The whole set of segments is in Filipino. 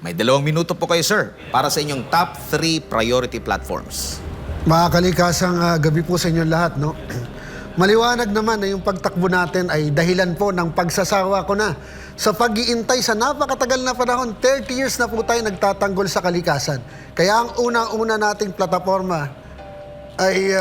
May 2 minuto po kayo, sir, para sa inyong top 3 priority platforms. Makakalikasang gabi po sa inyong lahat, no? Maliwanag naman na yung pagtakbo natin ay dahilan po ng pagsasawa ko na sa pag-iintay sa napakatagal na panahon. 30 years na po tayo nagtatanggol sa kalikasan. Kaya ang unang-una nating plataforma ay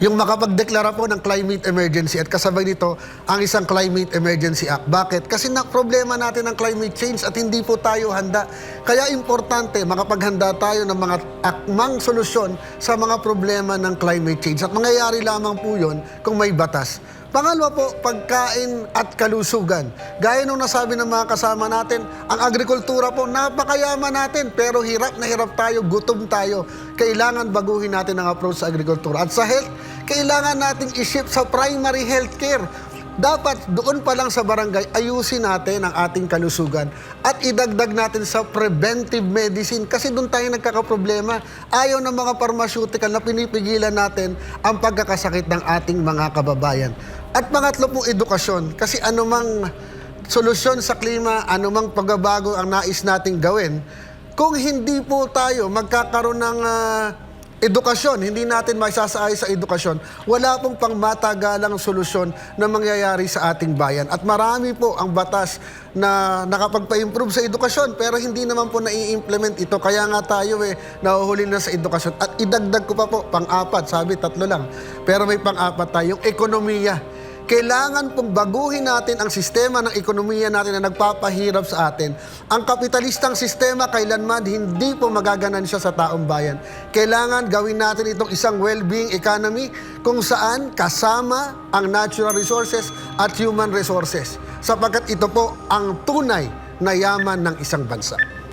yung makapagdeklara po ng climate emergency at kasabay nito ang isang climate emergency act. Bakit? Kasi problema natin ang climate change at hindi po tayo handa. Kaya importante makapaghanda tayo ng mga akmang solusyon sa mga problema ng climate change. At mangyayari lamang po yun kung may batas. Pangalawa po, pagkain at kalusugan. Gaya nung nasabi ng mga kasama natin, ang agrikultura po, napakayaman natin, pero hirap na hirap tayo, gutom tayo. Kailangan baguhin natin ang approach sa agrikultura. At sa health, kailangan nating i-shift sa primary health care. Dapat doon pa lang sa barangay, ayusin natin ang ating kalusugan at idagdag natin sa preventive medicine kasi doon tayo nagkakaproblema. Ayaw ng mga pharmaceutical na pinipigilan natin ang pagkakasakit ng ating mga kababayan. At pangatlo po, edukasyon. Kasi anumang solusyon sa klima, anumang pagbabago ang nais nating gawin, kung hindi po tayo magkakaroon ng edukasyon, hindi natin maisasaay sa edukasyon, wala pong pangmatagalang solusyon na mangyayari sa ating bayan. At marami po ang batas na nakapagpa-improve sa edukasyon, pero hindi naman po nai-implement ito. Kaya nga tayo nahuhuli na sa edukasyon. At idagdag ko pa po, pang-apat, sabi 3 lang, pero may pang-apat tayo, yung ekonomiya. Kailangan pong baguhin natin ang sistema ng ekonomiya natin na nagpapahirap sa atin. Ang kapitalistang sistema kailanman hindi po magaganan siya sa taong bayan. Kailangan gawin natin itong isang well-being economy kung saan kasama ang natural resources at human resources. Sapagkat ito po ang tunay na yaman ng isang bansa.